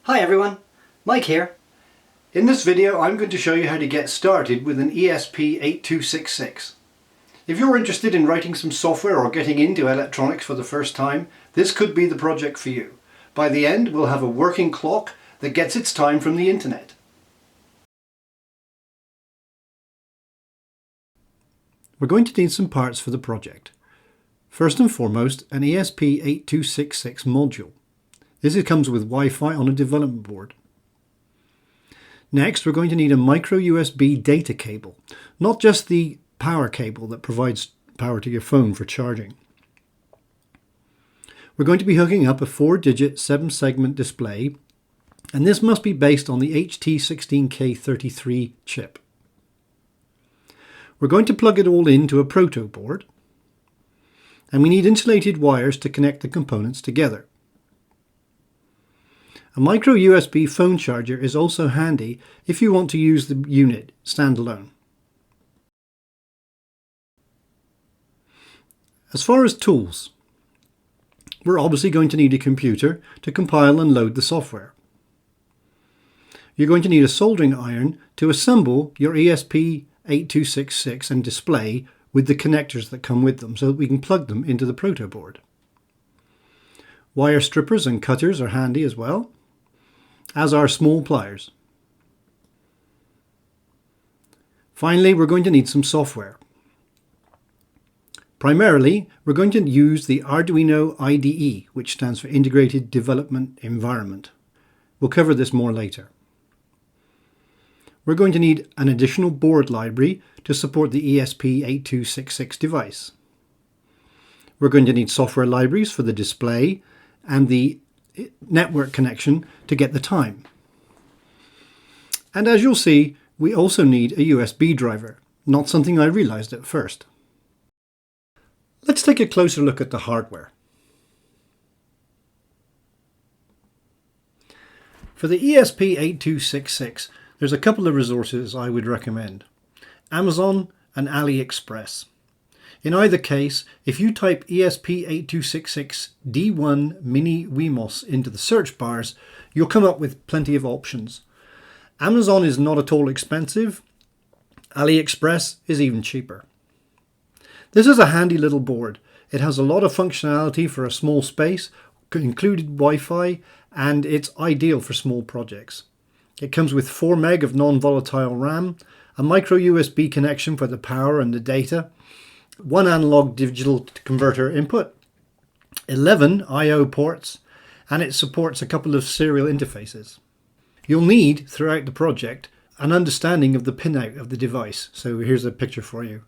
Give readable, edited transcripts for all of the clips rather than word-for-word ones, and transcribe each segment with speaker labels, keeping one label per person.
Speaker 1: Hi everyone, Mike here. In this video I'm going to show you how to get started with an ESP8266. If you're interested in writing some software or getting into electronics for the first time, this could be the project for you. By the end we'll have a working clock that gets its time from the internet. We're going to need some parts for the project. First and foremost, an ESP8266 module. This comes with Wi-Fi on a development board. Next, we're going to need a micro USB data cable, not just the power cable that provides power to your phone for charging. We're going to be hooking up a 4-digit 7-segment display, and this must be based on the HT16K33 chip. We're going to plug it all into a Proto Board, and we need insulated wires to connect the components together. A micro USB phone charger is also handy if you want to use the unit standalone. As far as tools, we're obviously going to need a computer to compile and load the software. You're going to need a soldering iron to assemble your ESP8266 and display with the connectors that come with them so that we can plug them into the Proto Board. Wire strippers and cutters are handy as well, as are small pliers. Finally, we're going to need some software. Primarily, we're going to use the Arduino IDE, which stands for Integrated Development Environment. We'll cover this more later. We're going to need an additional board library to support the ESP8266 device. We're going to need software libraries for the display and the network connection to get the time. And as you'll see, we also need a USB driver, not something I realized at first. Let's take a closer look at the hardware. For the ESP8266, there's a couple of resources I would recommend: Amazon and AliExpress. In either case, if you type ESP8266 D1 Mini Wemos into the search bars, you'll come up with plenty of options. Amazon is not at all expensive. AliExpress is even cheaper. This is a handy little board. It has a lot of functionality for a small space, included Wi-Fi, and it's ideal for small projects. It comes with 4 meg of non-volatile RAM, a micro USB connection for the power and the data, 1 analog digital converter input, 11 I/O ports, and it supports a couple of serial interfaces. You'll need, throughout the project, an understanding of the pinout of the device. So here's a picture for you.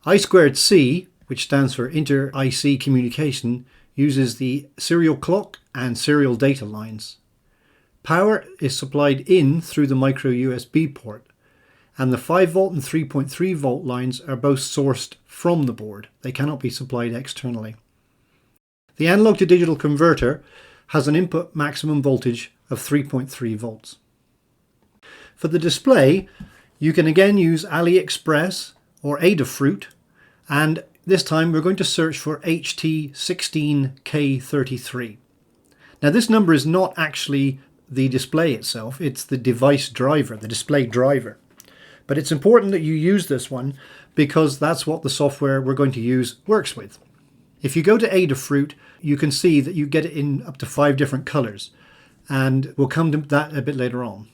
Speaker 1: I2C, which stands for Inter-IC Communication, uses the serial clock and serial data lines. Power is supplied in through the micro USB port, and the 5 volt and 3.3 volt lines are both sourced from the board. They cannot be supplied externally. The analog to digital converter has an input maximum voltage of 3.3 volts. For the display, you can again use AliExpress or Adafruit, and this time we're going to search for HT16K33. Now this number is not actually the display itself, it's the device driver, the display driver. But it's important that you use this one because that's what the software we're going to use works with. If you go to Adafruit, you can see that you get it in up to 5 different colors, and we'll come to that a bit later on.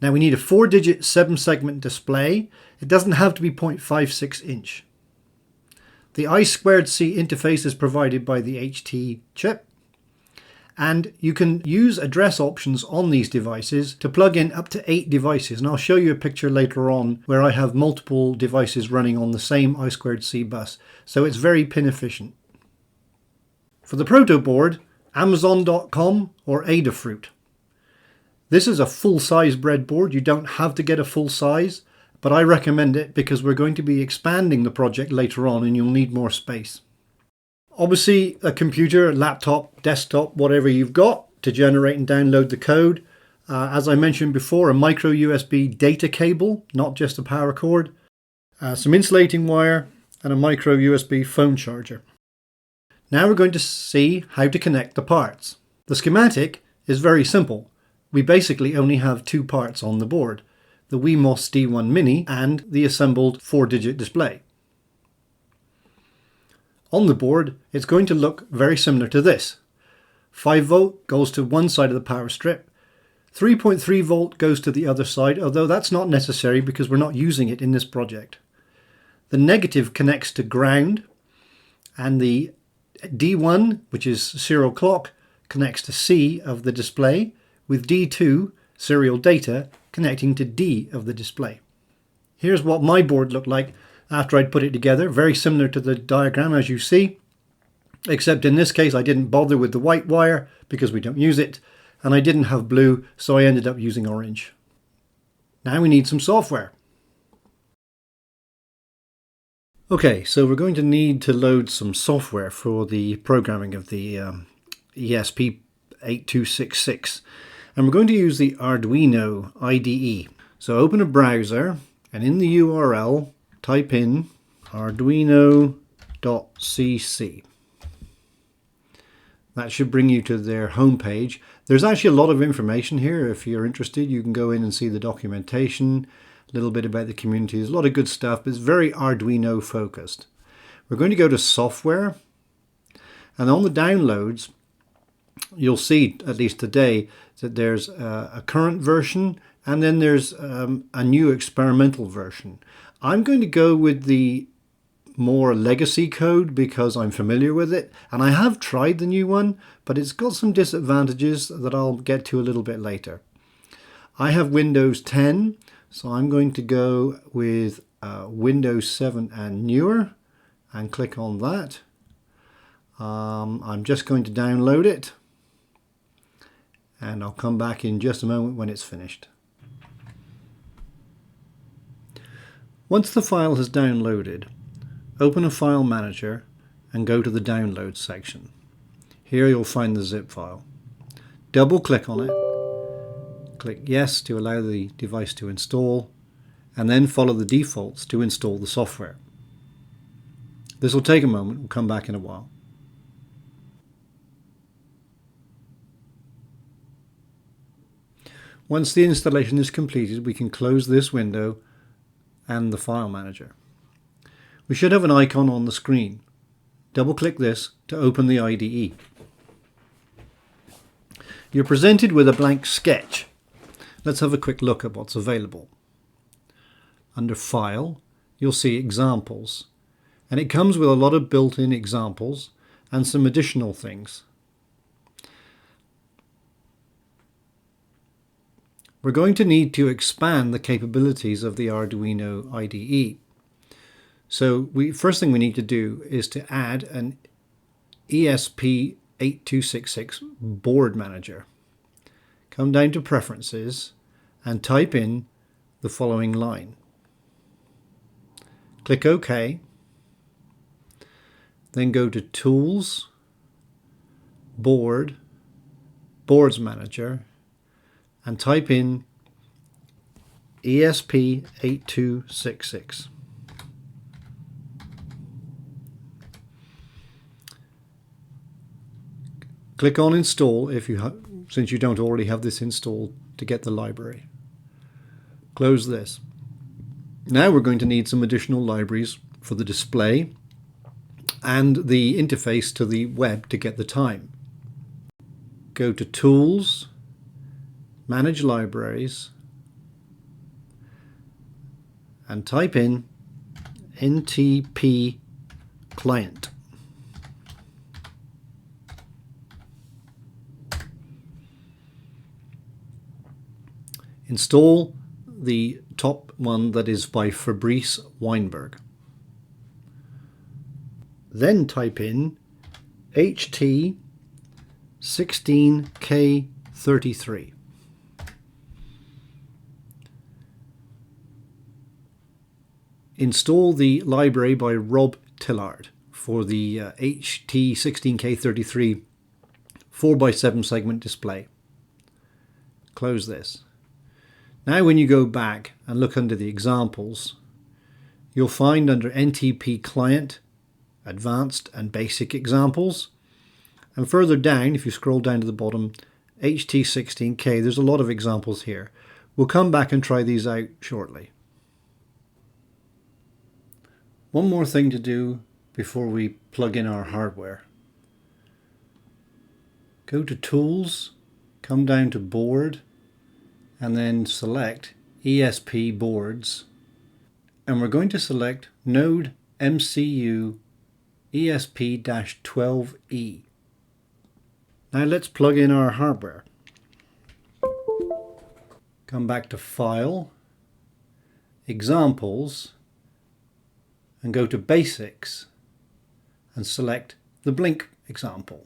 Speaker 1: Now we need a 4-digit 7-segment display. It doesn't have to be 0.56 inch. The I2C interface is provided by the HT chip, and you can use address options on these devices to plug in up to 8 devices, and I'll show you a picture later on where I have multiple devices running on the same I2C bus, so it's very pin efficient. For the Proto Board, Amazon.com or Adafruit. This is a full-size breadboard. You don't have to get a full size, but I recommend it because we're going to be expanding the project later on and you'll need more space. Obviously, a computer, laptop, desktop, whatever you've got to generate and download the code. As I mentioned before, a micro USB data cable, not just a power cord, some insulating wire, and a micro USB phone charger. Now we're going to see how to connect the parts. The schematic is very simple. We basically only have two parts on the board, the WeMOS D1 Mini and the assembled 4-digit display. On the board, it's going to look very similar to this. 5 volt goes to one side of the power strip, 3.3 volt goes to the other side, although that's not necessary because we're not using it in this project. The negative connects to ground, and the D1, which is serial clock, connects to C of the display, with D2, serial data, connecting to D of the display. Here's what my board looked like after I'd put it together, very similar to the diagram as you see, except in this case I didn't bother with the white wire because we don't use it, and I didn't have blue, so I ended up using orange. Now we need some software. Okay, so we're going to need to load some software for the programming of the ESP8266, and we're going to use the Arduino IDE. So open a browser, and in the URL type in arduino.cc. That should bring you to their homepage. There's actually a lot of information here. If you're interested, you can go in and see the documentation, a little bit about the community. There's a lot of good stuff, but it's very Arduino focused. We're going to go to software, and on the downloads, you'll see, at least today, that there's a current version, and then there's a new experimental version. I'm going to go with the more legacy code because I'm familiar with it, and I have tried the new one, but it's got some disadvantages that I'll get to a little bit later. I have Windows 10, so I'm going to go with Windows 7 and newer and click on that. I'm just going to download it, and I'll come back in just a moment when it's finished. Once the file has downloaded, open a file manager and go to the download section. Here you'll find the zip file. Double click on it, click yes to allow the device to install, and then follow the defaults to install the software. This will take a moment, we'll come back in a while. Once the installation is completed, we can close this window and the file manager. We should have an icon on the screen. Double click this to open the IDE. You're presented with a blank sketch. Let's have a quick look at what's available. Under File, you'll see Examples, and it comes with a lot of built-in examples and some additional things. We're going to need to expand the capabilities of the Arduino IDE. So first thing we need to do is to add an ESP8266 board manager. Come down to Preferences and type in the following line. Click OK. Then go to Tools, Boards Manager, and type in ESP8266. Click on Install since you don't already have this installed to get the library. Close this. Now we're going to need some additional libraries for the display and the interface to the web to get the time. Go to Tools, Manage Libraries, and type in ntpClient. Install the top one that is by Fabrice Weinberg. Then type in HT16K33. Install the library by Rob Tillard for the HT16K33 4x7 segment display. Close this. Now when you go back and look under the examples, you'll find under ntpClient, Advanced and Basic Examples, and further down, if you scroll down to the bottom, HT16K. There's a lot of examples here. We'll come back and try these out shortly. One more thing to do before we plug in our hardware. Go to Tools, come down to Board, and then select ESP Boards. And we're going to select Node MCU ESP-12E. Now let's plug in our hardware. Come back to File, Examples, and go to Basics and select the Blink example.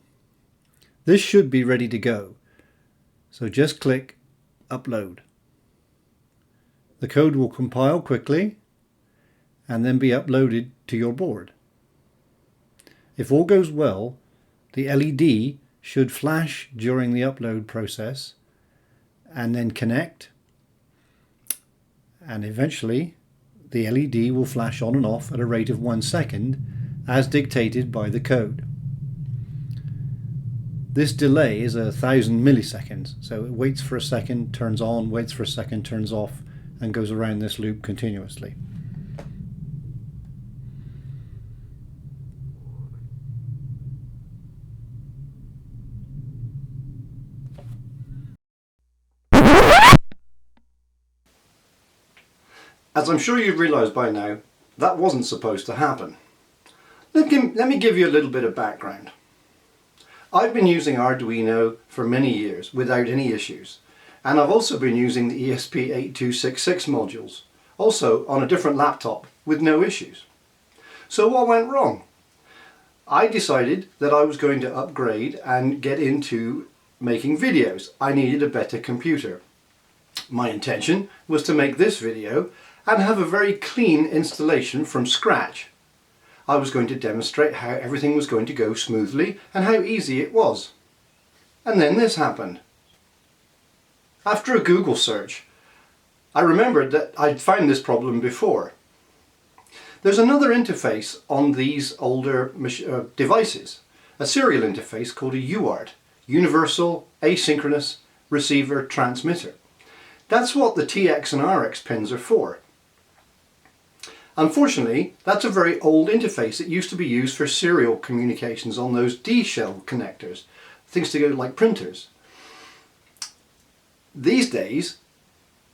Speaker 1: This should be ready to go. So just click Upload. The code will compile quickly and then be uploaded to your board. If all goes well, the LED should flash during the upload process and then connect, and eventually the LED will flash on and off at a rate of 1 second as dictated by the code. This delay is 1,000 milliseconds, so it waits for a second, turns on, waits for a second, turns off, and goes around this loop continuously. As I'm sure you've realised by now, that wasn't supposed to happen. Let me give you a little bit of background. I've been using Arduino for many years without any issues, and I've also been using the ESP8266 modules, also on a different laptop with no issues. So what went wrong? I decided that I was going to upgrade and get into making videos. I needed a better computer. My intention was to make this video and have a very clean installation from scratch. I was going to demonstrate how everything was going to go smoothly and how easy it was. And then this happened. After a Google search, I remembered that I'd found this problem before. There's another interface on these older devices, a serial interface called a UART, Universal Asynchronous Receiver Transmitter. That's what the TX and RX pins are for. Unfortunately, that's a very old interface. It used to be used for serial communications on those D-shell connectors, things to go like printers. These days,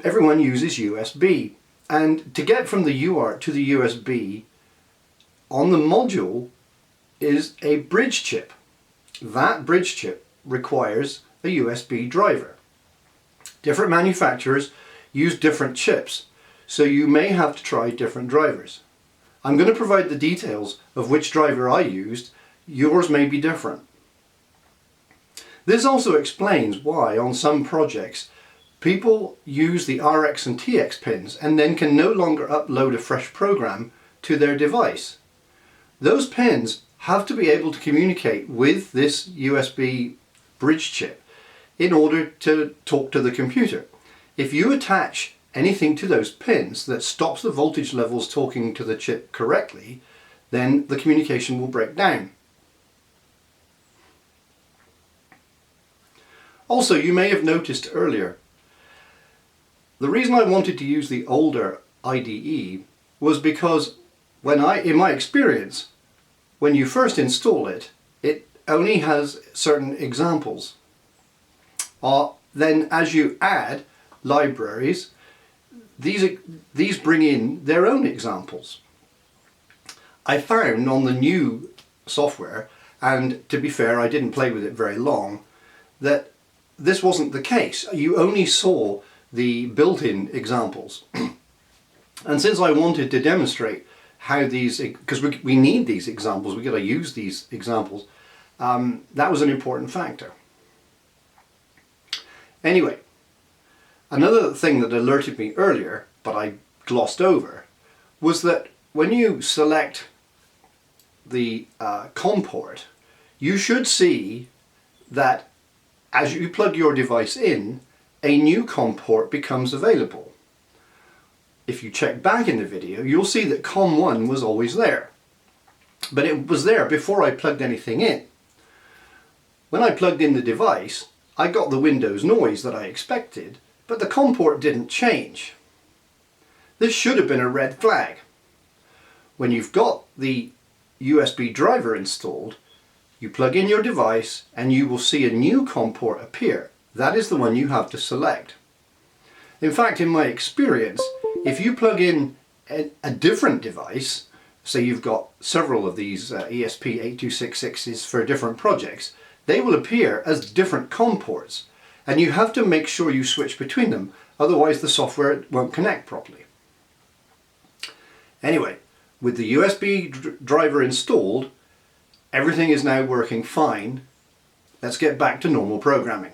Speaker 1: everyone uses USB, and to get from the UART to the USB, on the module is a bridge chip. That bridge chip requires a USB driver. Different manufacturers use different chips, so you may have to try different drivers. I'm going to provide the details of which driver I used. Yours may be different. This also explains why on some projects people use the RX and TX pins and then can no longer upload a fresh program to their device. Those pins have to be able to communicate with this USB bridge chip in order to talk to the computer. If you attach anything to those pins that stops the voltage levels talking to the chip correctly, then the communication will break down. Also, you may have noticed earlier, the reason I wanted to use the older IDE was because in my experience, when you first install it, it only has certain examples. Then as you add libraries, these bring in their own examples. I found on the new software, and to be fair, I didn't play with it very long, that this wasn't the case. You only saw the built-in examples. And since I wanted to demonstrate how these, because we need these examples, we've got to use these examples, that was an important factor. Anyway, another thing that alerted me earlier, but I glossed over, was that when you select the COM port, you should see that as you plug your device in, a new COM port becomes available. If you check back in the video, you'll see that COM1 was always there. But it was there before I plugged anything in. When I plugged in the device, I got the Windows noise that I expected, but the COM port didn't change. This should have been a red flag. When you've got the USB driver installed, you plug in your device and you will see a new COM port appear. That is the one you have to select. In fact, in my experience, if you plug in a different device, say you've got several of these ESP8266s for different projects, they will appear as different COM ports, and you have to make sure you switch between them, otherwise the software won't connect properly. Anyway, with the USB driver installed, everything is now working fine. Let's get back to normal programming.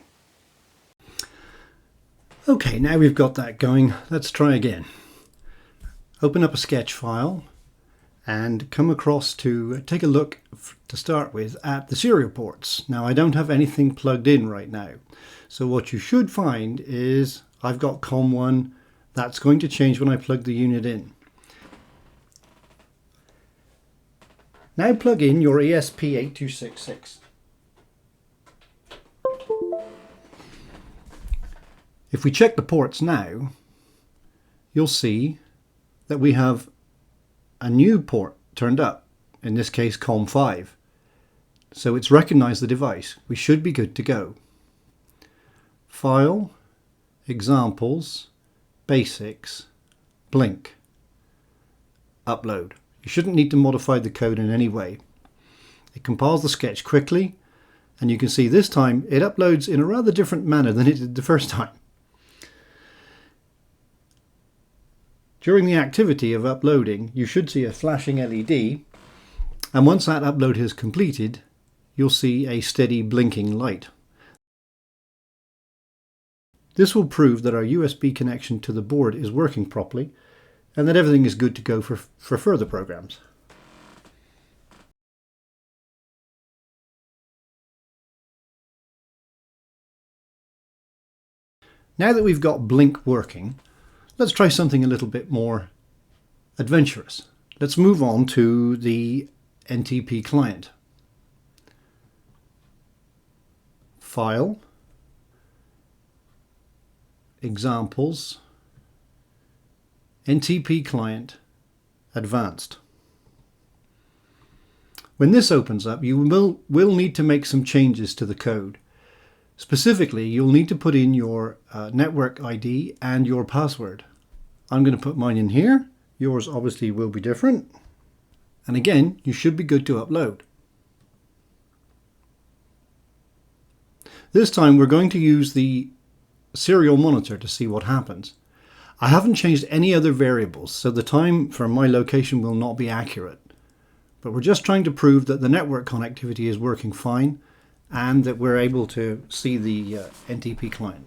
Speaker 1: Okay, now we've got that going, let's try again. Open up a sketch file and come across to take a look to start with at the serial ports. Now I don't have anything plugged in right now, so what you should find is I've got COM1. That's going to change when I plug the unit in. Now plug in your ESP8266. If we check the ports now, you'll see that we have a new port turned up, in this case COM5. So it's recognized the device. We should be good to go. File, Examples, Basics, Blink, Upload. You shouldn't need to modify the code in any way. It compiles the sketch quickly, and you can see this time it uploads in a rather different manner than it did the first time. During the activity of uploading, you should see a flashing LED, and once that upload is completed, you'll see a steady blinking light. This will prove that our USB connection to the board is working properly and that everything is good to go for further programs. Now that we've got Blink working, let's try something a little bit more adventurous. Let's move on to the ntpClient. File, Examples, ntpClient, Advanced. When this opens up, you will need to make some changes to the code. Specifically, you'll need to put in your network ID and your password. I'm going to put mine in here. Yours obviously will be different. And again, you should be good to upload. This time we're going to use the serial monitor to see what happens. I haven't changed any other variables, so the time for my location will not be accurate. But we're just trying to prove that the network connectivity is working fine and that we're able to see the ntpClient.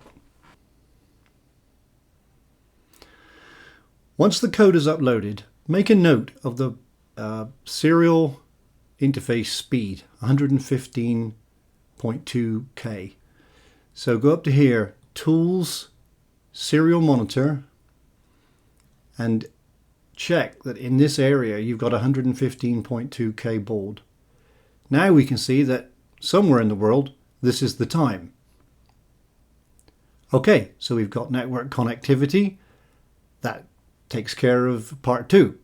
Speaker 1: Once the code is uploaded, make a note of the serial interface speed, 115.2K. So go up to here, Tools, Serial Monitor, and check that in this area you've got 115.2K baud. Now we can see that somewhere in the world this is the time. Okay, so we've got network connectivity. That takes care of part 2.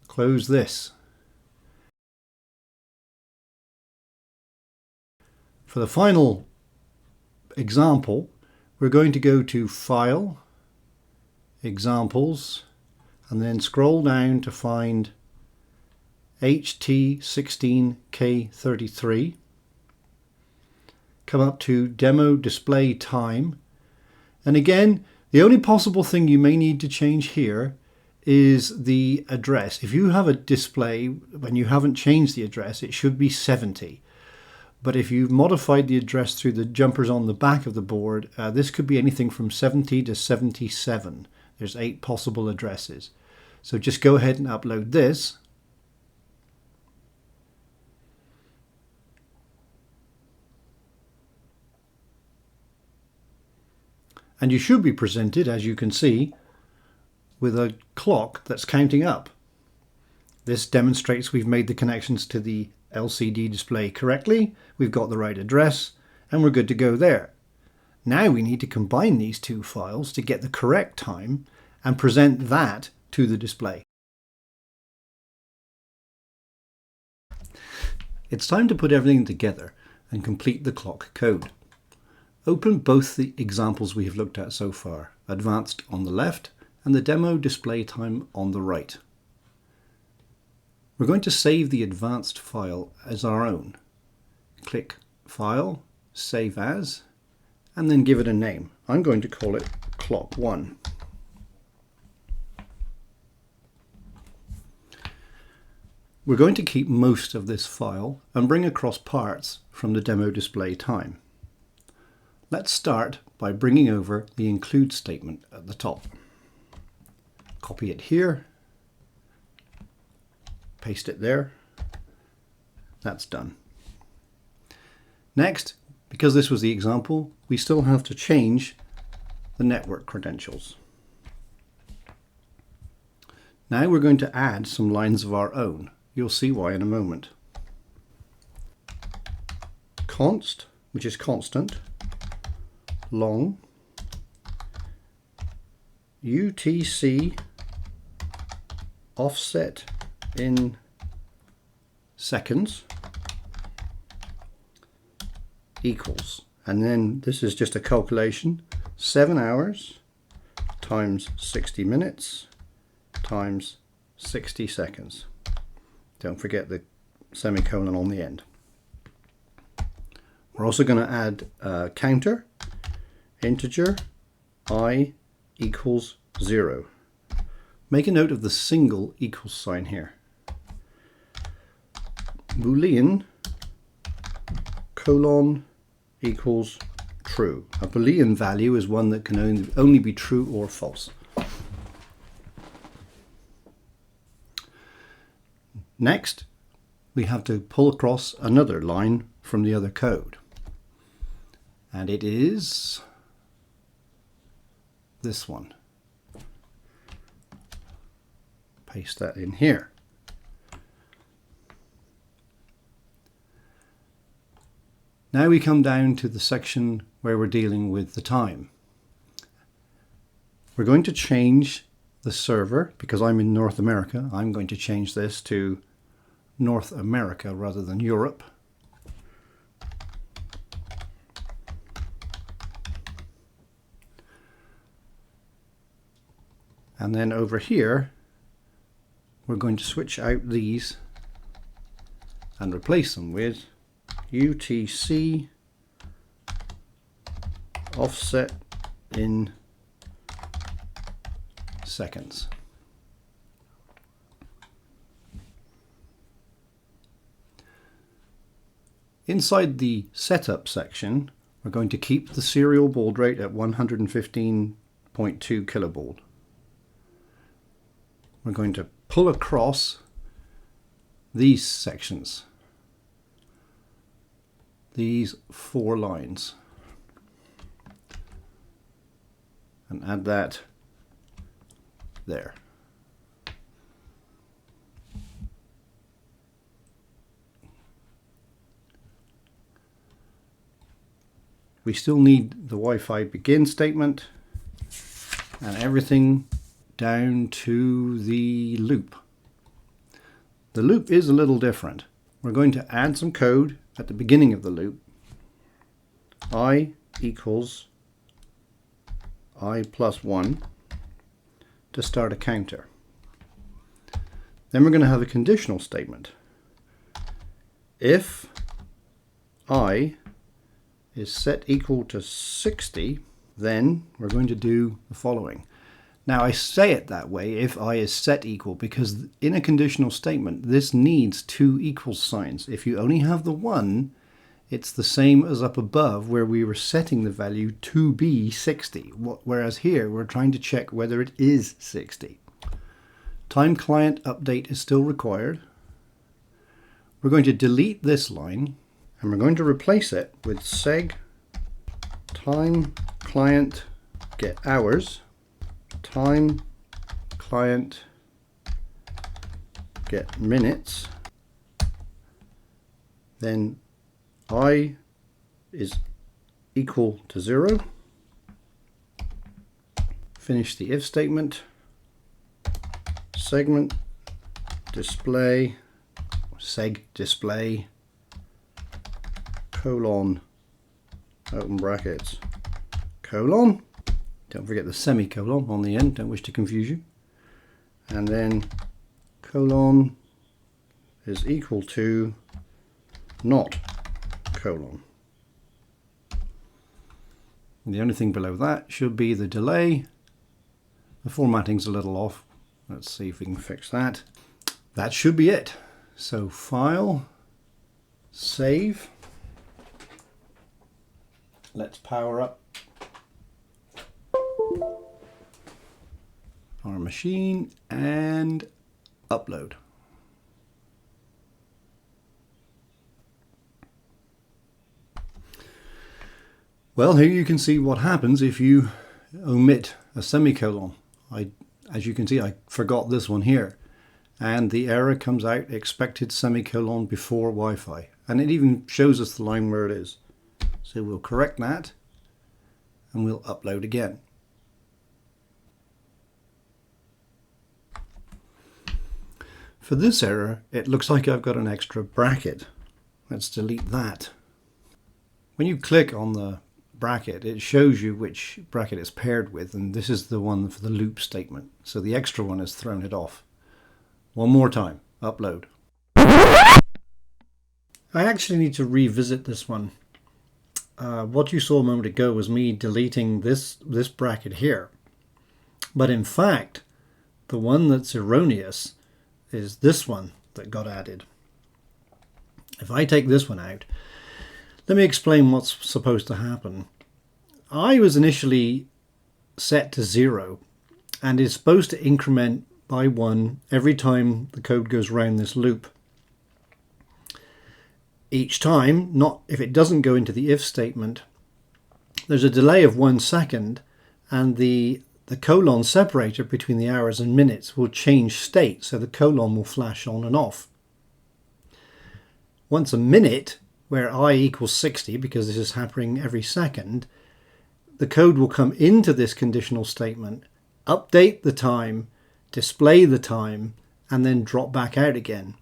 Speaker 1: Close this. For the final example, we're going to go to File, Examples, and then scroll down to find HT16K33. Come up to Demo Display Time, and again, the only possible thing you may need to change here is the address. If you have a display when you haven't changed the address, it should be 70. But if you've modified the address through the jumpers on the back of the board, this could be anything from 70 to 77. There's 8 possible addresses. So just go ahead and upload this. And you should be presented, as you can see, with a clock that's counting up. This demonstrates we've made the connections to the LCD display correctly. We've got the right address and we're good to go there. Now we need to combine these two files to get the correct time and present that to the display. It's time to put everything together and complete the clock code. Open both the examples we have looked at so far, Advanced on the left and the demo display time on the right. We're going to save the advanced file as our own. Click File, Save As, and then give it a name. I'm going to call it Clock 1. We're going to keep most of this file and bring across parts from the demo display time. Let's start by bringing over the include statement at the top. Copy it here, paste it there. That's done. Next, because this was the example, we still have to change the network credentials. Now we're going to add some lines of our own. You'll see why in a moment. Const, which is constant, long, UTC offset in seconds equals, and then this is just a calculation, 7 hours times 60 minutes times 60 seconds. Don't forget the semicolon on the end. We're also going to add a counter, integer, I equals 0. Make a note of the single equals sign here. Boolean colon equals true. A Boolean value is one that can only be true or false. Next, we have to pull across another line from the other code. And it is this one. Paste that in here. Now we come down to the section where we're dealing with the time. We're going to change the server, because I'm in North America, I'm going to change this to North America rather than Europe. And then over here, we're going to switch out these and replace them with UTC offset in seconds. Inside the setup section, we're going to keep the serial baud rate at 115.2 kilobaud. We're going to pull across these sections, these 4 lines, and add that there. We still need the Wi-Fi begin statement and everything down to the loop. The loop is a little different. We're going to add some code at the beginning of the loop. I equals I plus 1 to start a counter. Then we're going to have a conditional statement. If I is set equal to 60, then we're going to do the following. Now I say it that way, if I is set equal, because in a conditional statement this needs 2 equals signs. If you only have the one, it's the same as up above where we were setting the value to be 60, whereas here we're trying to check whether it is 60. Time client update is still required. We're going to delete this line and we're going to replace it with seg time client get hours, time client get minutes, then I is equal to 0. Finish the if statement. Segment display, seg display, colon, open brackets, colon. Don't forget the semicolon on the end, don't wish to confuse you. And then colon is equal to not colon. And the only thing below that should be the delay. The formatting's a little off. Let's see if we can fix that. That should be it. So File, Save. Let's power up our machine and upload. Well, here you can see what happens if you omit a semicolon. As you can see, I forgot this one here. And the error comes out, expected semicolon before Wi-Fi. And it even shows us the line where it is. So we'll correct that and we'll upload again. For this error, it looks like I've got an extra bracket. Let's delete that. When you click on the bracket, it shows you which bracket it's paired with, and this is the one for the loop statement. So the extra one has thrown it off. One more time, upload. I actually need to revisit this one. What you saw a moment ago was me deleting this bracket here. But in fact, the one that's erroneous is this one that got added. If I take this one out, let me explain what's supposed to happen. I was initially set to 0 and is supposed to increment by 1 every time the code goes around this loop. Each time, not if it doesn't go into the if statement, there's a delay of 1 second, and the colon separator between the hours and minutes will change state, so the colon will flash on and off. Once a minute, where I equals 60, because this is happening every second, the code will come into this conditional statement, update the time, display the time, and then drop back out again,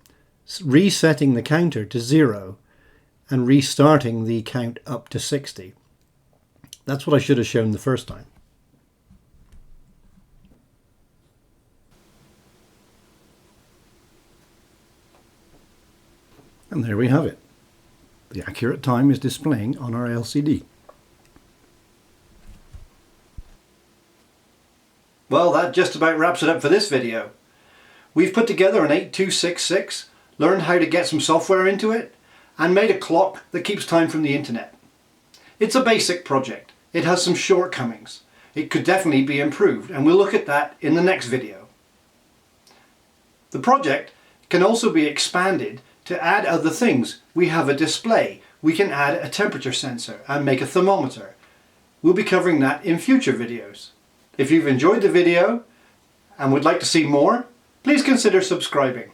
Speaker 1: resetting the counter to 0 and restarting the count up to 60. That's what I should have shown the first time. And there we have it. The accurate time is displaying on our LCD. Well, that just about wraps it up for this video. We've put together an 8266, learned how to get some software into it, and made a clock that keeps time from the internet. It's a basic project. It has some shortcomings. It could definitely be improved, and we'll look at that in the next video. The project can also be expanded to add other things. We have a display. We can add a temperature sensor and make a thermometer. We'll be covering that in future videos. If you've enjoyed the video and would like to see more, please consider subscribing.